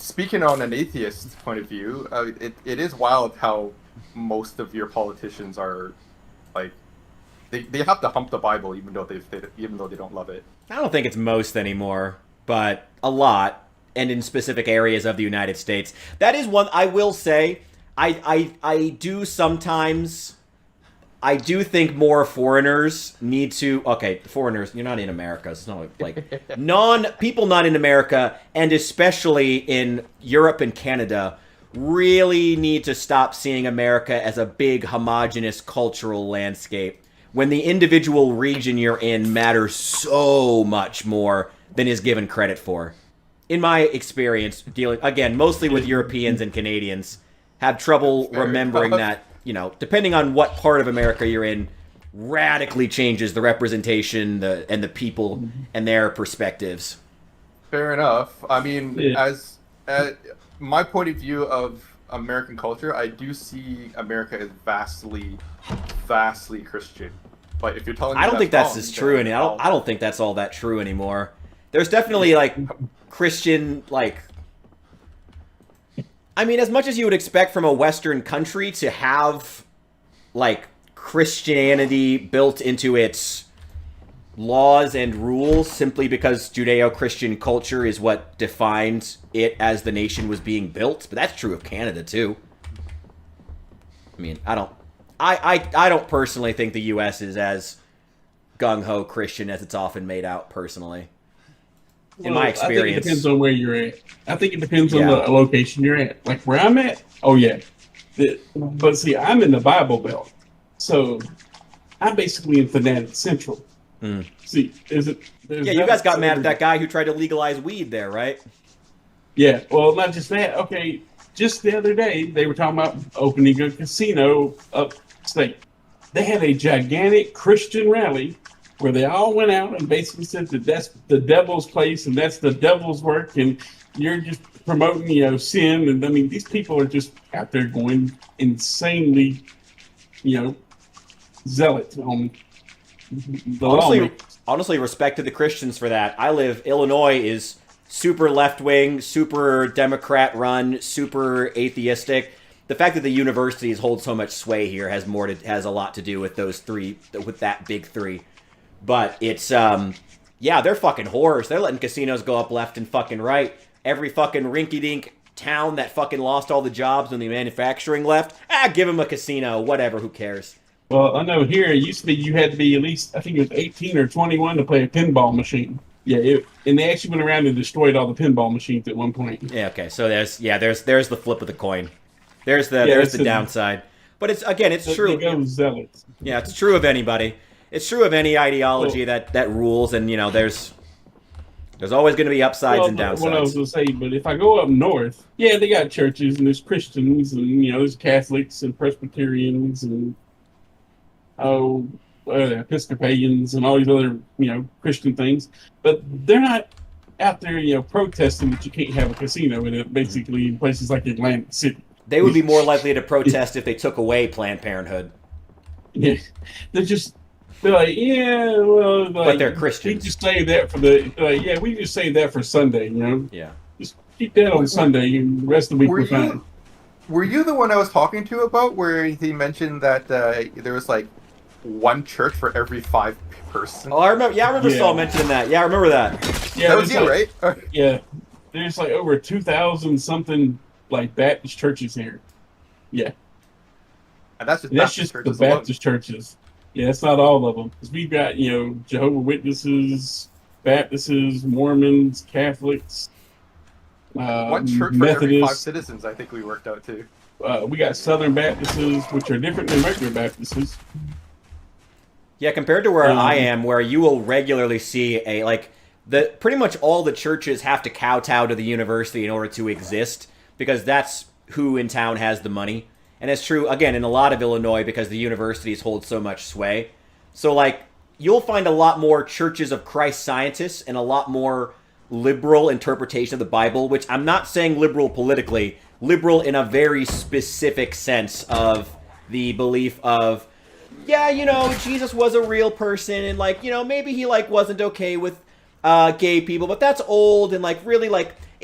speaking on an atheist point of view, it is wild how most of your politicians are like they have to hump the Bible even though even though they don't love it. I don't think it's most anymore, but a lot, and in specific areas of the United States. That is one I will say. I do sometimes. I do think more foreigners need to. Okay, foreigners, you're not in America. It's not like people not in America, and especially in Europe and Canada, really need to stop seeing America as a big homogenous cultural landscape when the individual region you're in matters so much more than is given credit for. In my experience, dealing again mostly with Europeans and Canadians, have trouble remembering that, depending on what part of America you're in, radically changes the representation and the people and their perspectives. Fair enough. I mean, as my point of view of American culture, I do see America as vastly Christian. But if you're telling me I don't think that's wrong, as true anymore. I don't think that's all that true anymore. There's definitely like Christian as much as you would expect from a Western country to have like Christianity built into its laws and rules simply because Judeo-Christian culture is what defined it as the nation was being built, but that's true of Canada too. I mean, I don't personally think the US is as gung-ho Christian as it's often made out personally. In my experience. I think it depends on where you're at. I think it depends on the location you're at. Like where I'm at, oh yeah. But see, I'm in the Bible Belt. So I'm basically in Fanatic Central. See, you guys got mad at that guy who tried to legalize weed there, right? Yeah, well, not just that. Okay, just the other day, they were talking about opening a casino upstate. They had a gigantic Christian rally where they all went out and basically said that that's the devil's place and that's the devil's work and you're just promoting, sin. And I mean, these people are just out there going insanely, zealot on the honestly, respect to the Christians for that. Illinois is super left-wing, super Democrat-run, super atheistic. The fact that the universities hold so much sway here has a lot to do with with that big three. But it's, they're fucking whores. They're letting casinos go up left and fucking right. Every fucking rinky-dink town that fucking lost all the jobs when the manufacturing left, give them a casino, whatever, who cares? Well, I know here it used to be you had to be at least, I think it was 18 or 21 to play a pinball machine. Yeah, and they actually went around and destroyed all the pinball machines at one point. Yeah, okay, so there's the flip of the coin. There's the downside. But it's true. Zealots. Yeah, it's true of anybody. It's true of any ideology that rules, and there's always going to be upsides and downsides. What I was going to say, but if I go up north, they got churches and there's Christians and there's Catholics and Presbyterians and Episcopalians and all these other Christian things, but they're not out there protesting that you can't have a casino in it. Basically, in places like Atlantic City, they would be more likely to protest if they took away Planned Parenthood. Yeah, they're like, but they're Christians. We just say that we just say that for Sunday, Yeah. Just keep that on Sunday, and the rest of the week we're fine. Were you the one I was talking to about where he mentioned that there was like one church for every 5 person? Oh, I remember. Yeah, I remember Saul mentioning that. Yeah, I remember that. Yeah, that was you, right? Yeah, there's like over 2,000 something like Baptist churches here. Yeah, and that's just the Baptist churches. Yeah, it's not all of them. Because we've got, Jehovah's Witnesses, Baptists, Mormons, Catholics, one church Methodists. For every 5 citizens, I think we worked out too. We got Southern Baptists, which are different than regular Baptists. Yeah, compared to where I am, where you will regularly see pretty much all the churches have to kowtow to the university in order to exist, because that's who in town has the money. And it's true, again, in a lot of Illinois because the universities hold so much sway. So, you'll find a lot more churches of Christ scientists and a lot more liberal interpretation of the Bible, which I'm not saying liberal politically, liberal in a very specific sense of the belief of, Jesus was a real person and, maybe he, wasn't okay with gay people, but that's old and, really,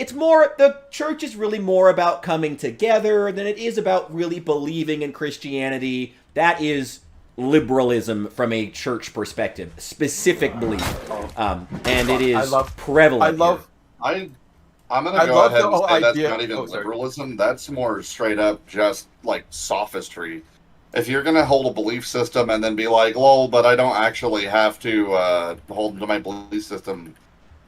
it's more, the church is really more about coming together than it is about really believing in Christianity. That is liberalism from a church perspective, specific belief, and it is prevalent. I'm going to go ahead and say that's not even liberalism. That's more straight up just like sophistry. If you're going to hold a belief system and then be like, lol, but I don't actually have to hold to my belief system,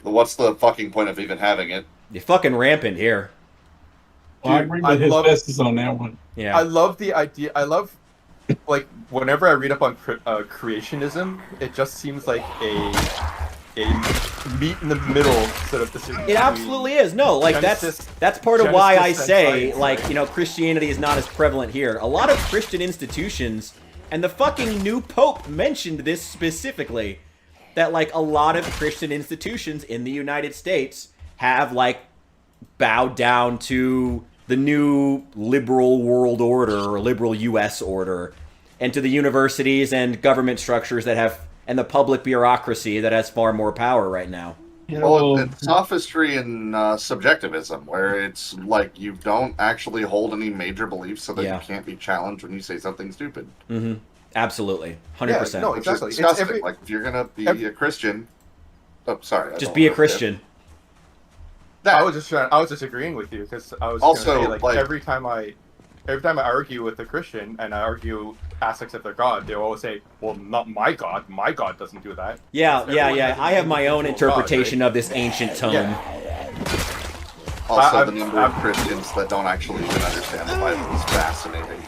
what's the fucking point of even having it? You're fucking rampant here. Well, I agree with his bestest on that one. Yeah. I love the idea. I love, like, whenever I read up on creationism, it just seems like a meet in the middle sort of decision. It absolutely is. No, like that's part of why I say, like, you know, Christianity is not as prevalent here. A lot of Christian institutions, and the fucking new Pope mentioned this specifically, that like a lot of Christian institutions in the United States have like bowed down to the new liberal world order or liberal U.S. order, and to the universities and government structures that have, and the public bureaucracy that has far more power right now. Well, it's sophistry and subjectivism, where it's like you don't actually hold any major beliefs, so that you can't be challenged when you say something stupid. Mm-hmm. Absolutely, 100%. No, exactly. It's disgusting. Like if you're gonna be a Christian, just be a Christian. I was just agreeing with you because I was also gonna say, like every time I argue with a Christian and I argue aspects of their God, they always say, "Well, not my God. My God doesn't do that." Yeah. I have my own interpretation of this ancient tome. Yeah. Also, the number of Christians that don't actually even understand the Bible is fascinating.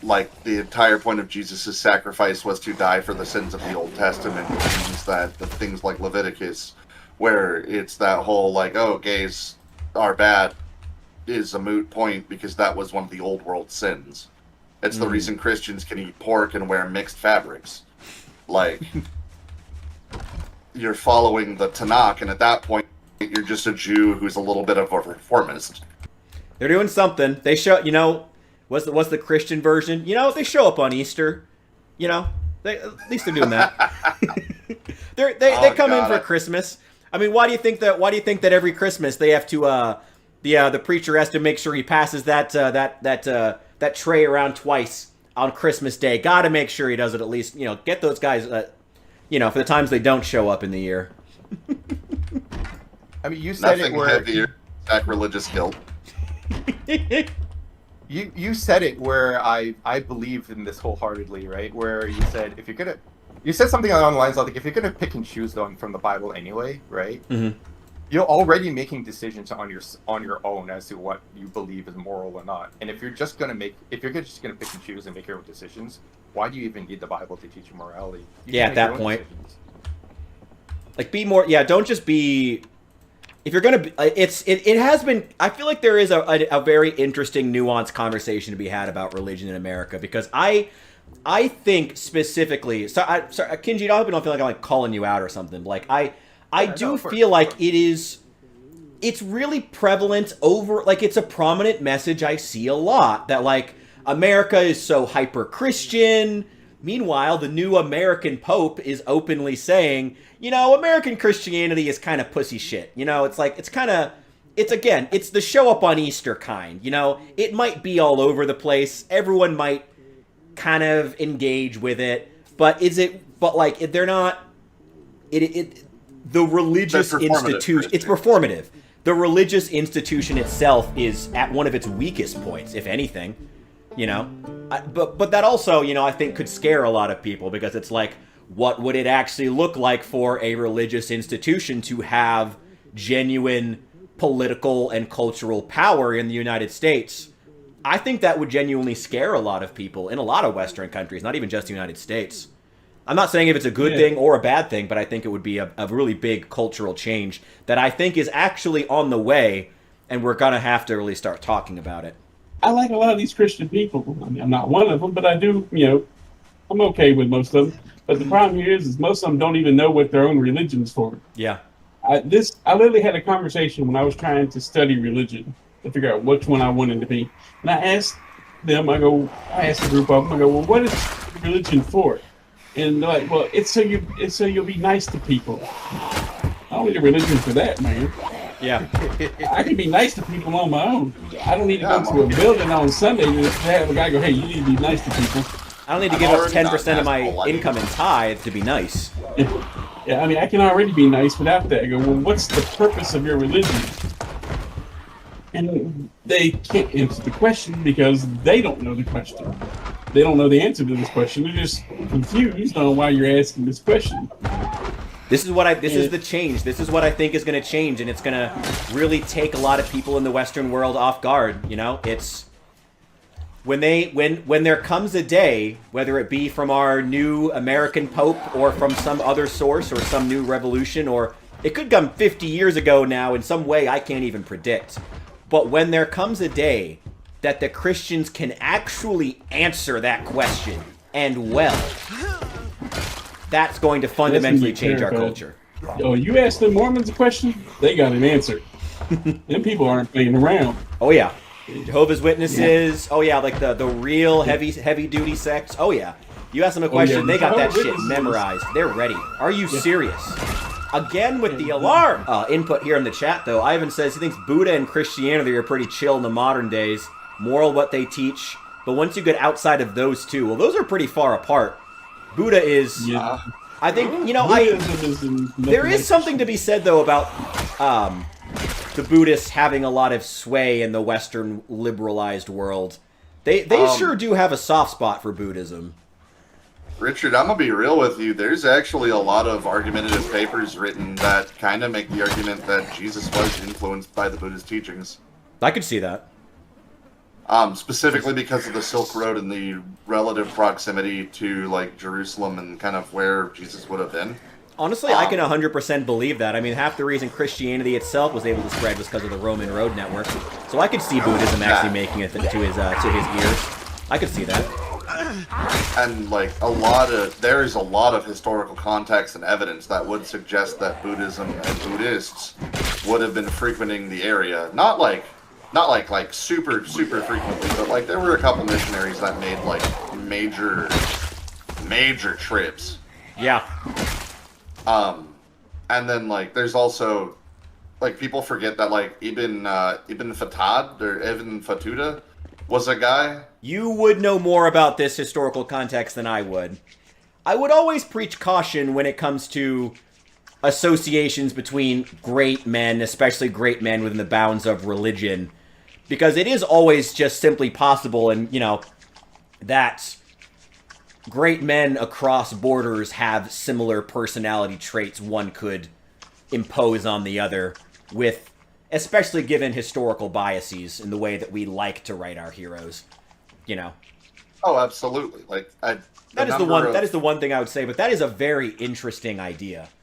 Like, the entire point of Jesus' sacrifice was to die for the sins of the Old Testament, which means that the things like Leviticus, where it's that whole, like, oh, gays are bad, is a moot point because that was one of the old world sins. It's the reason Christians can eat pork and wear mixed fabrics. Like, you're following the Tanakh, and at that point, you're just a Jew who's a little bit of a reformist. They're doing something. They show, you know, what's the Christian version? You know, they show up on Easter. You know, at least they're doing that. they come in for Christmas. I mean, why do you think that every Christmas they have to the preacher has to make sure he passes that tray around twice on Christmas Day? Got to make sure he does it at least. You know, get those guys. You know, for the times they don't show up in the year. I mean, you said nothing it where heavier, sacrilegious guilt. You said it where I believe in this wholeheartedly, right? Where you said you said something along the lines of like, if you're gonna pick and choose them from the Bible anyway, right? Mm-hmm. You're already making decisions on your own as to what you believe is moral or not. And if you're just gonna pick and choose and make your own decisions, why do you even need the Bible to teach you morality? At that point, like, be more. Yeah, don't just be. If you're gonna, it has been. I feel like there is a very interesting, nuanced conversation to be had about religion in America, because I think specifically. Sorry, Kinji, I hope you don't feel like I'm like calling you out or something. Like I do feel like it's really prevalent over, like, it's a prominent message I see a lot, that like America is so hyper Christian. Meanwhile, the new American Pope is openly saying, you know, American Christianity is kind of pussy shit. You know, it's like, it's the show up on Easter kind, you know? It might be all over the place. Everyone might kind of engage with it, but they're not, the religious institution, it's performative. The religious institution itself is at one of its weakest points, if anything. You know, but that also, you know, I think could scare a lot of people, because it's like, what would it actually look like for a religious institution to have genuine political and cultural power in the United States? I think that would genuinely scare a lot of people in a lot of Western countries, not even just the United States. I'm not saying if it's a good thing or a bad thing, but I think it would be a really big cultural change that I think is actually on the way, and we're going to have to really start talking about it. I like a lot of these Christian people. I mean, I'm not one of them, but I do, you know, I'm okay with most of them. But the problem here is most of them don't even know what their own religion's for. Yeah. I literally had a conversation when I was trying to study religion to figure out which one I wanted to be. And I asked them, I asked a group of them, I go, well, what is religion for? And they're like, well, it's so you'll be nice to people. I don't need a religion for that, man. Yeah. I can be nice to people on my own. I don't need to go to a building on Sunday to have a guy go, hey, you need to be nice to people. I don't need to give up 10% of my income in tithe to be nice. Yeah, I mean, I can already be nice without that. I go, well, what's the purpose of your religion? And they can't answer the question because they don't know the question. They don't know the answer to this question. They're just confused on why you're asking this question. This is the change. This is what I think is going to change, and it's going to really take a lot of people in the Western world off guard. You know, it's when there comes a day, whether it be from our new American Pope or from some other source or some new revolution, or it could come 50 years ago now in some way I can't even predict. But when there comes a day that the Christians can actually answer that question, and well, that's going to fundamentally change our culture. Oh, you ask the Mormons a question, they got an answer. Them people aren't playing around. Oh yeah, Jehovah's Witnesses. Yeah. Oh yeah, like the real heavy duty sects. Oh yeah, you ask them a question, they got that shit memorized. They're ready. Are you serious? Again with the alarm. Input here in the chat though. Ivan says he thinks Buddha and Christianity are pretty chill in the modern days. Moral what they teach, but once you get outside of those two, well, those are pretty far apart. Buddha is, I think, you know, there is something to be said though about the Buddhists having a lot of sway in the Western liberalized world. They sure do have a soft spot for Buddhism. Richard, I'm gonna be real with you. There's actually a lot of argumentative papers written that kind of make the argument that Jesus was influenced by the Buddhist teachings. I could see that. Specifically because of the Silk Road and the relative proximity to like Jerusalem and kind of where Jesus would have been. Honestly, I can 100% believe that. I mean, half the reason Christianity itself was able to spread was because of the Roman road network. So I could see Buddhism actually making it to his ears. I could see that. And like there is a lot of historical context and evidence that would suggest that Buddhism and Buddhists would have been frequenting the area. Not like super frequently, but like there were a couple missionaries that made like major trips. Yeah. And then like there's also like people forget that like Ibn Fatad or Ibn Fatuda was a guy. You would know more about this historical context than I would. I would always preach caution when it comes to associations between great men, especially great men within the bounds of religion, because it is always just simply possible, and you know, that great men across borders have similar personality traits one could impose on the other, with especially given historical biases in the way that we like to write our heroes, you know. Oh, absolutely. Like that is the one thing I would say, but that is a very interesting idea.